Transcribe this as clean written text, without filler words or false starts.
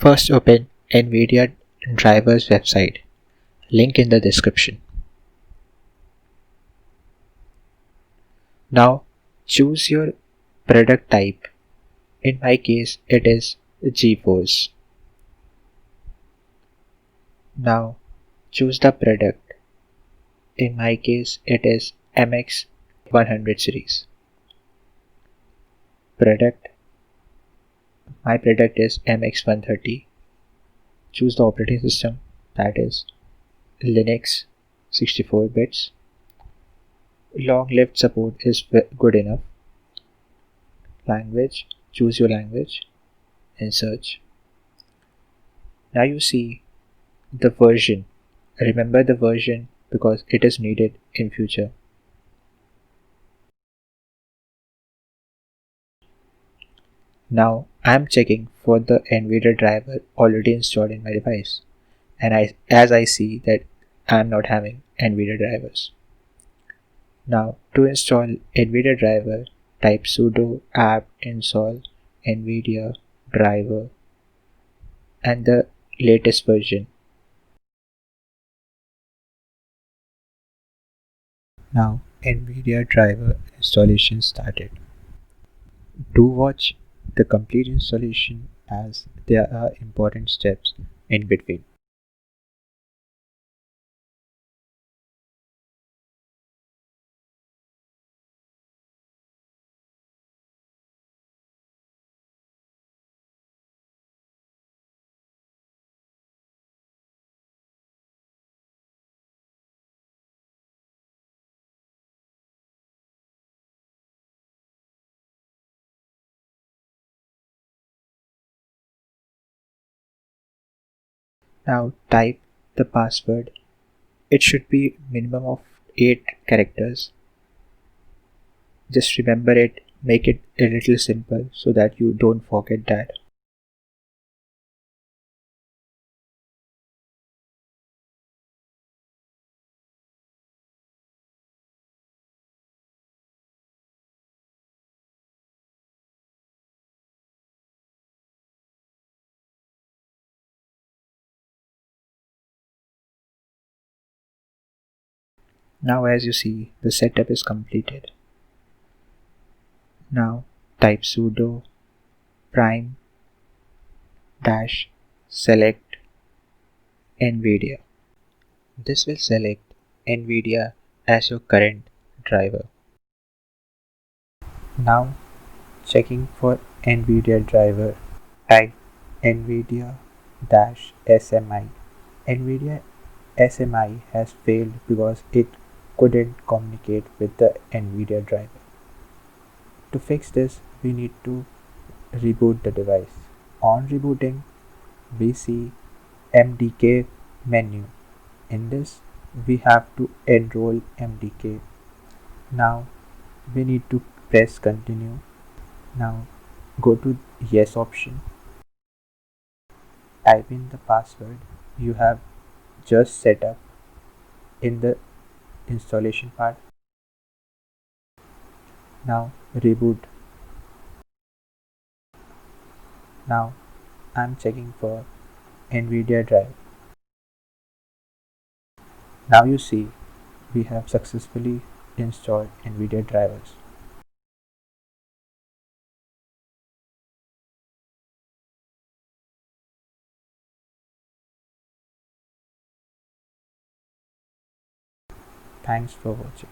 First open NVIDIA drivers website, link in the description. Now choose your product type. In my case it is GeForce. Now choose the product. In my case it is MX 100 series. Product. My product is MX 130. Choose the operating system, that is Linux 64 bits. Long-lived support is good enough. Language, choose your language and search. Now you see the version. Remember the version because it is needed in future. Now I am checking for the NVIDIA driver already installed in my device, and as I see that I am not having NVIDIA drivers. Now to install NVIDIA driver, type sudo apt install nvidia driver and the latest version. Now NVIDIA driver installation started. Do watch the complete installation as there are important steps in between. Now type the password. It should be minimum of 8 characters. Just remember it, make it a little simple so that you don't forget that. Now as you see, the setup is completed. Now type sudo prime dash select NVIDIA. This will select NVIDIA as your current driver. Now checking for NVIDIA driver, type NVIDIA-SMI. NVIDIA-SMI has failed because it couldn't communicate with the NVIDIA driver. To fix this, we need to reboot the device. On rebooting, we see MDK menu. In this, we have to enroll MDK. Now we need to press continue. Now go to yes option. Type in the password you have just set up in the installation part. Now reboot. Now I'm checking for NVIDIA drive. Now you see we have successfully installed NVIDIA drivers. Thanks for watching.